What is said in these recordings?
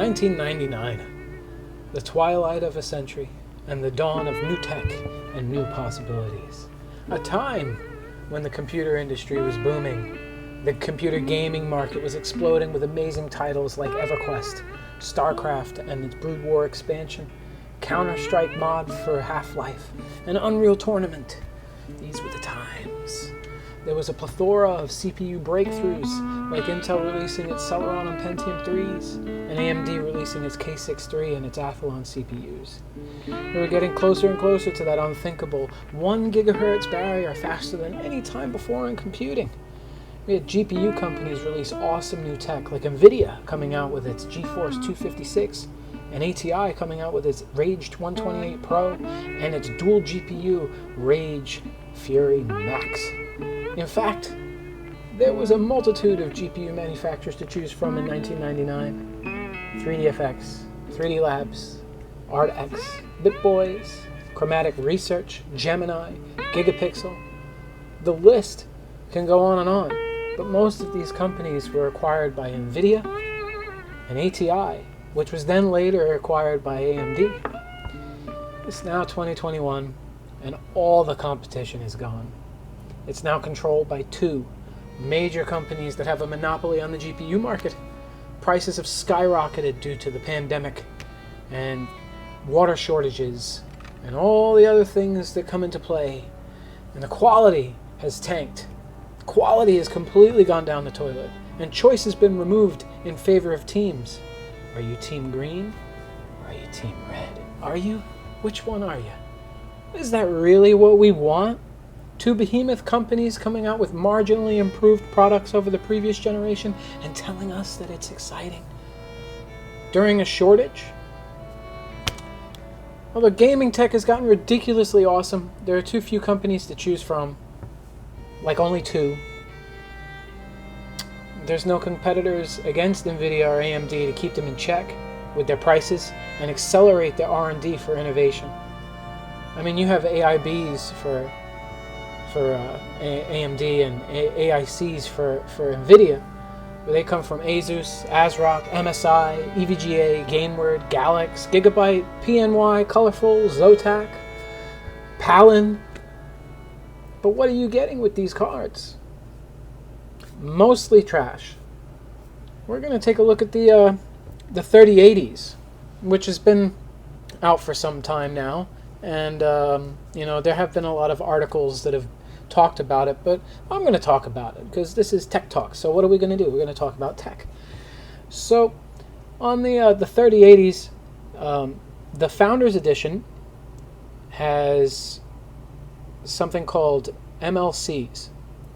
1999, the twilight of a century and the dawn of new tech and new possibilities. A time when the computer industry was booming. The computer gaming market was exploding with amazing titles like EverQuest, StarCraft and its Brood War expansion, Counter-Strike mod for Half-Life, and Unreal Tournament. These were the times. There was a plethora of CPU breakthroughs, like Intel releasing its Celeron and Pentium 3s, and AMD releasing its K6-3 and its Athlon CPUs. We were getting closer and closer to that unthinkable 1 gigahertz barrier faster than any time before in computing. We had GPU companies release awesome new tech, like NVIDIA coming out with its GeForce 256, and ATI coming out with its Rage 128 Pro, and its dual GPU Rage Fury Max. In fact, there was a multitude of GPU manufacturers to choose from in 1999. 3DFX, 3D Labs, ArtX, BitBoys, Chromatic Research, Gemini, Gigapixel. The list can go on and on. But most of these companies were acquired by NVIDIA and ATI, which was then later acquired by AMD. It's now 2021, and all the competition is gone. It's now controlled by two major companies that have a monopoly on the GPU market. Prices have skyrocketed due to the pandemic and water shortages and all the other things that come into play. And the quality has tanked. Quality has completely gone down the toilet, and choice has been removed in favor of teams. Are you Team Green, or are you Team Red? Are you? Which one are you? Is that really what we want? Two behemoth companies coming out with marginally improved products over the previous generation and telling us that it's exciting? During a shortage? Although gaming tech has gotten ridiculously awesome, there are too few companies to choose from. Like only two. There's no competitors against NVIDIA or AMD to keep them in check with their prices and accelerate their R&D for innovation. I mean, you have AIBs for AMD and AICs for NVIDIA, where they come from Asus, ASRock, MSI, EVGA, GameWord, Galax, Gigabyte, PNY, Colorful, Zotac, Palin. But what are you getting with these cards? Mostly trash. We're going to take a look at the 3080s, which has been out for some time now. And, there have been a lot of articles that have talked about it, but I'm going to talk about it because this is Tech Talk. So what are we going to do? We're going to talk about tech. So on the 3080s, the Founders Edition has something called MLCs.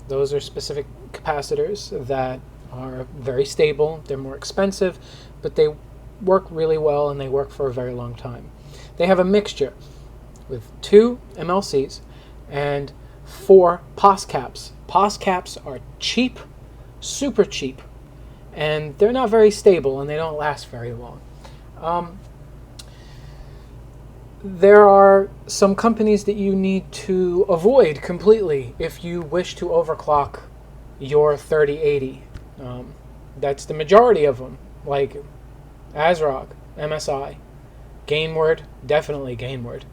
Those are specific capacitors that are very stable. They're more expensive, but they work really well and they work for a very long time. They have a mixture with 2 MLCs and 4 POS caps. POS caps are cheap, super cheap, and they're not very stable and they don't last very long. There are some companies that you need to avoid completely if you wish to overclock your 3080. That's the majority of them, like ASRock, MSI, GameWord, definitely GameWord,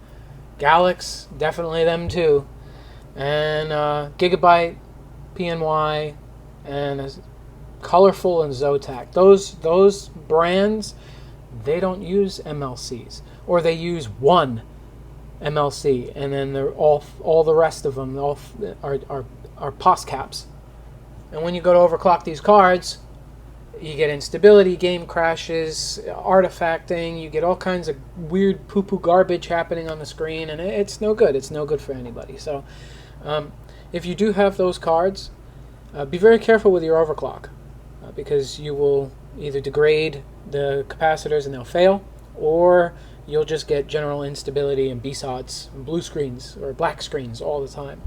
Galax, definitely them too, and Gigabyte, PNY, and Colorful and Zotac. Those brands, they don't use MLCs. Or they use one MLC, and then they're all the rest of them are POS caps. And when you go to overclock these cards, you get instability, game crashes, artifacting. You get all kinds of weird poo-poo garbage happening on the screen, and it's no good. It's no good for anybody. So, if you do have those cards, be very careful with your overclock, because you will either degrade the capacitors and they'll fail, or you'll just get general instability and BSODs, and blue screens or black screens all the time.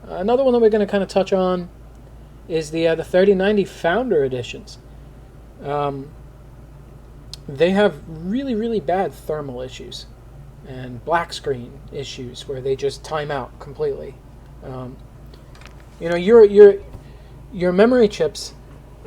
Another one that we're going to kind of touch on is the 3090 Founder Editions. They have really, really bad thermal issues and black screen issues where they just time out completely. Your memory chips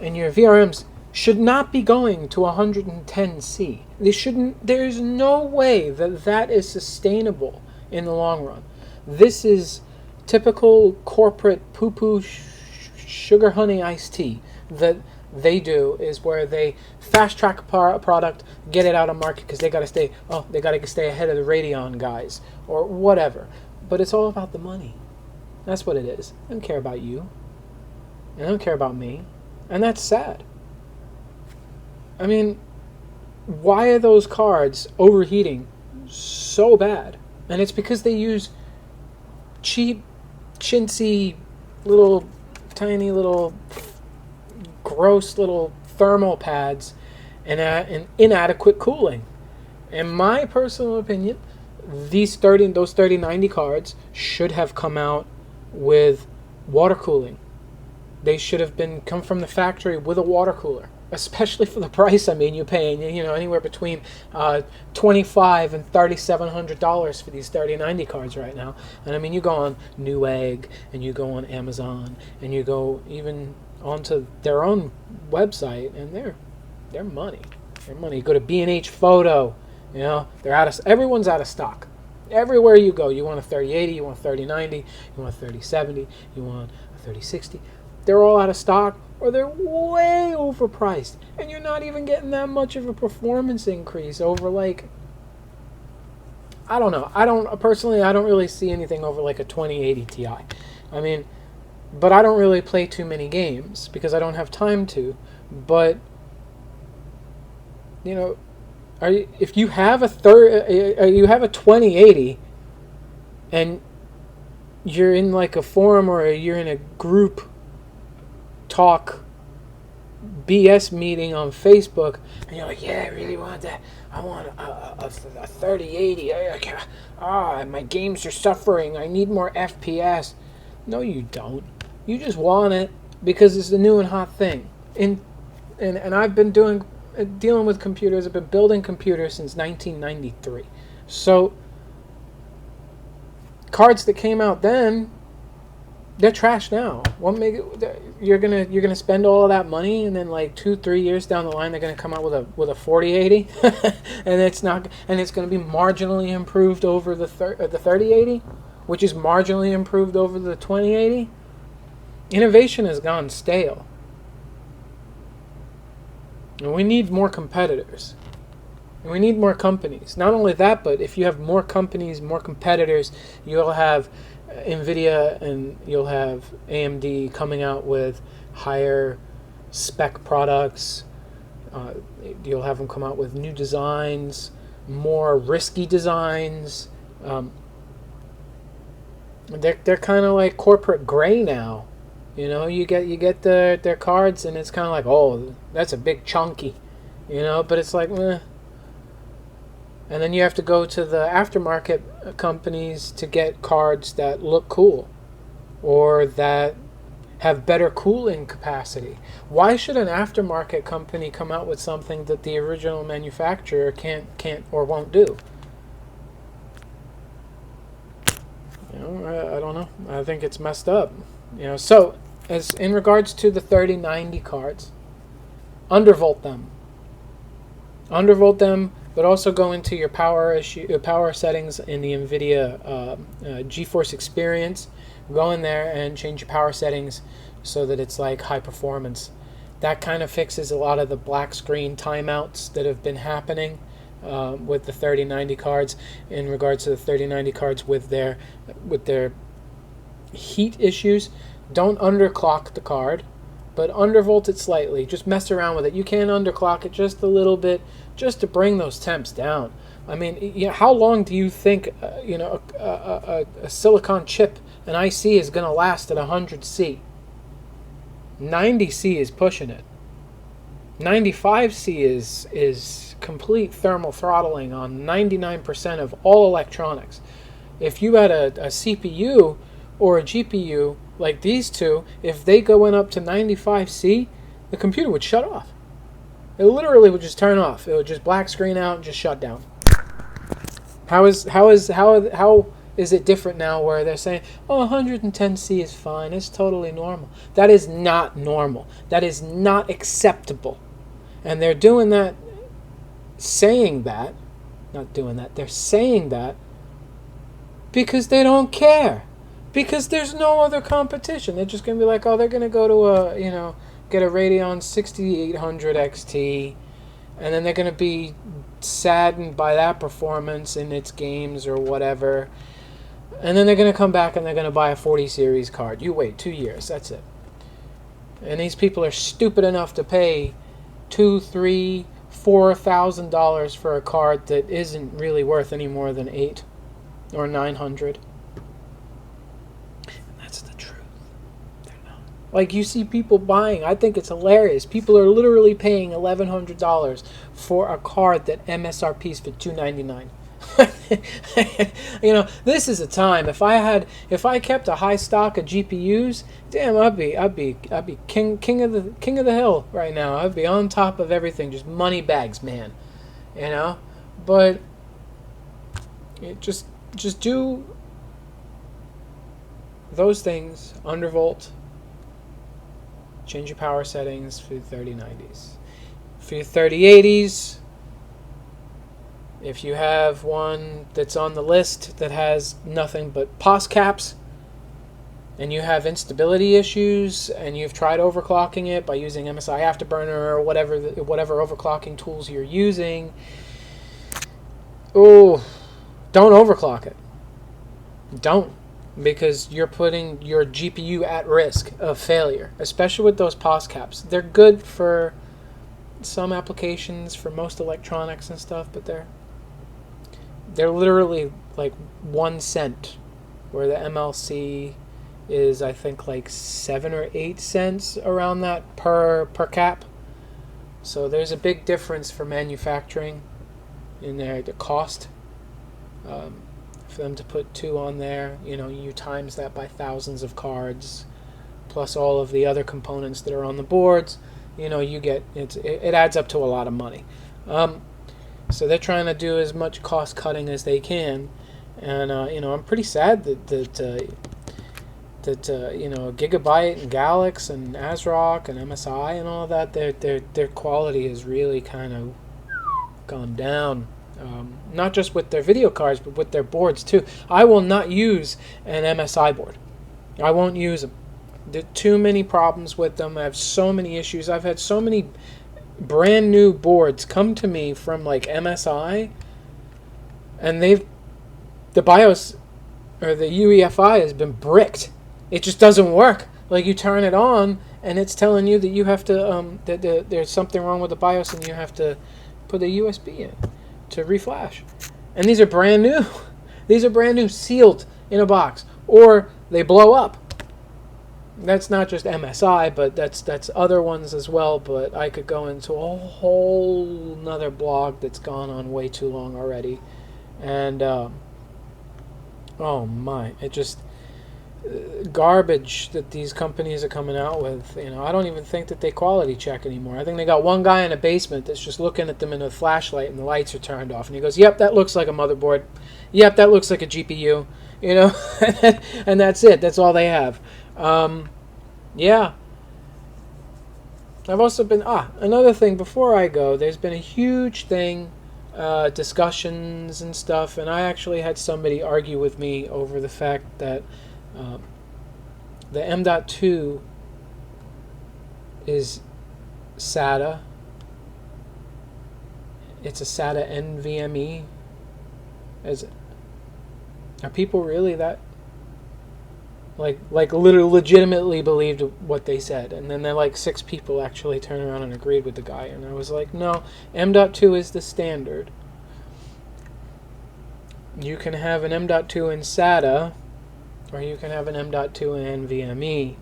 and your VRMs should not be going to 110C. They shouldn't. There's no way that that is sustainable in the long run. This is typical corporate poo-poo sugar honey iced tea that they do, is where they fast track a product, get it out of market because they got to stay. Oh, they got to stay ahead of the Radeon guys or whatever. But it's all about the money. That's what it is. I don't care about you. I don't care about me, and that's sad. I mean, why are those cards overheating so bad? And it's because they use cheap, chintzy, little, tiny little, gross little thermal pads and inadequate cooling. In my personal opinion, those 3090 cards should have come out with water cooling. They should have come from the factory with a water cooler. Especially for the price. I mean, you're paying, anywhere between $2,500 and $3,700 for these 3090 cards right now. And I mean, you go on Newegg, and you go on Amazon, and you go even onto their own website, and they're money. They're money. You go to B&H Photo, they're everyone's out of stock. Everywhere you go, you want a 3080, you want a 3090, you want a 3070, you want a 3060. They're all out of stock, or they're way overpriced, and you're not even getting that much of a performance increase over, like, I don't know. I don't really see anything over like a 2080 Ti. I mean, but I don't really play too many games because I don't have time to. But if you have a 2080 and you're in like a forum or you're in a group talk BS meeting on Facebook, and you're like, yeah, I really want that. I want a 3080. My games are suffering. I need more FPS. No, you don't. You just want it because it's the new and hot thing. And I've been dealing with computers. I've been building computers since 1993. So cards that came out then, they're trash now. You're gonna spend all of that money, and then like 2-3 years down the line, they're gonna come out with a 4080, and it's gonna be marginally improved over the 3080, which is marginally improved over the 2080. Innovation has gone stale, and we need more competitors. And we need more companies. Not only that, but if you have more companies, more competitors, you'll have NVIDIA and you'll have AMD coming out with higher spec products. You'll have them come out with new designs, more risky designs. They're kind of like corporate gray now. You get their cards, and it's kind of like, oh, that's a big chunky, but it's like, meh. And then you have to go to the aftermarket companies to get cards that look cool or that have better cooling capacity. Why should an aftermarket company come out with something that the original manufacturer can't or won't do? I don't know. I think it's messed up. So as in regards to the 3090 cards, undervolt them. But also go into your power settings in the NVIDIA GeForce Experience. Go in there and change your power settings so that it's like high performance. That kind of fixes a lot of the black screen timeouts that have been happening with the 3090 cards. In regards to the 3090 cards with their heat issues, don't underclock the card, but undervolt it slightly. Just mess around with it. You can underclock it just a little bit, just to bring those temps down. I mean, how long do you think a silicon chip, an IC, is going to last at 100C? 90C is pushing it. 95C is complete thermal throttling on 99% of all electronics. If you had a CPU or a GPU like these two, if they go up to 95C, the computer would shut off. It literally would just turn off. It would just black screen out and just shut down. How is it different now where they're saying, oh, 110C is fine, it's totally normal? That is not normal. That is not acceptable. And they're doing that, saying that, not doing that, they're saying that because they don't care. Because there's no other competition. They're just going to be like, oh, they're going to go to get a Radeon 6800 XT, and then they're going to be saddened by that performance in its games or whatever. And then they're going to come back and they're going to buy a 40 series card. You wait 2 years, that's it. And these people are stupid enough to pay $2,000, $3,000, $4,000 for a card that isn't really worth any more than $800 or $900. That's the truth. They're not. Like, you see people buying, I think it's hilarious. People are literally paying $1,100 for a card that MSRP's for $299. This is a time. If I kept a high stock of GPUs, damn, I'd be king of the hill right now. I'd be on top of everything, just money bags, man. But just do those things. Undervolt. Change your power settings for your 3090s. For your 3080s, if you have one that's on the list that has nothing but POS caps, and you have instability issues, and you've tried overclocking it by using MSI Afterburner or whatever overclocking tools you're using, don't overclock it. Don't, because you're putting your GPU at risk of failure, especially with those POS caps. They're good for some applications, for most electronics and stuff, but they're literally like 1 cent, where the MLC is, I think, like 7 or 8 cents around that per cap. So there's a big difference for manufacturing in there, the cost. For them to put 2 on there, you times that by thousands of cards, plus all of the other components that are on the boards, you get it adds up to a lot of money. So they're trying to do as much cost cutting as they can, and I'm pretty sad that Gigabyte and Galax and ASRock and MSI and all of that, their quality has really kind of gone down. Not just with their video cards, but with their boards too. I will not use an MSI board. I won't use them. There are too many problems with them. I have so many issues. I've had so many brand new boards come to me from like MSI, and the BIOS or the UEFI has been bricked. It just doesn't work. Like, you turn it on and it's telling you that you have to there's something wrong with the BIOS and you have to put a USB in to reflash. And these are brand new. These are brand new, sealed in a box, or they blow up. That's not just MSI, but that's other ones as well. But I could go into a whole nother blog that's gone on way too long already. And oh my, it just garbage that these companies are coming out with. I don't even think that they quality check anymore. I think they got one guy in a basement that's just looking at them in a flashlight and the lights are turned off, and he goes, "Yep, that looks like a motherboard. Yep, that looks like a GPU." And that's it. That's all they have. Yeah. I've also been another thing before I go. There's been a huge thing, discussions and stuff, and I actually had somebody argue with me over the fact that the M.2 is SATA. It's a SATA NVMe. Are people really that literally legitimately believed what they said? And then they're 6 people actually turned around and agreed with the guy, and I was like, no, M.2 is the standard. You can have an M.2 in SATA, or you can have an M.2 in NVMe.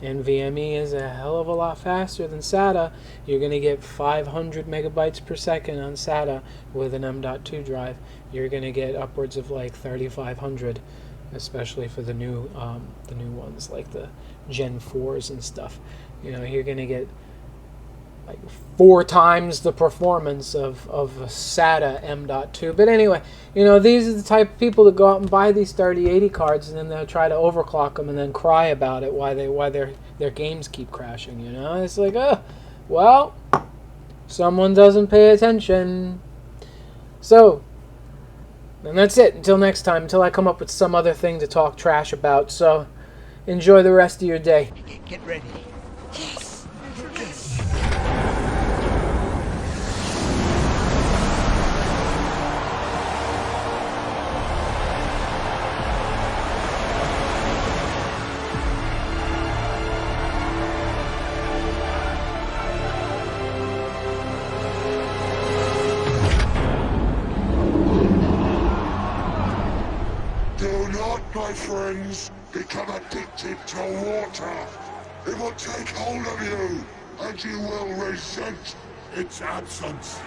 NVMe is a hell of a lot faster than SATA. You're going to get 500 megabytes per second on SATA with an M.2 drive. You're going to get upwards of 3,500, especially for the new ones, like the Gen 4s and stuff. You're going to get 4 times the performance of a SATA M.2. But anyway, these are the type of people that go out and buy these 3080 cards, and then they'll try to overclock them and then cry about it why their games keep crashing. It's like, well, Someone doesn't pay attention. So, and that's it. Until next time, until I come up with some other thing to talk trash about. So, enjoy the rest of your day. Get ready. Yes. Do not, my friends, become addicted to water. It will take hold of you, and you will resent its absence.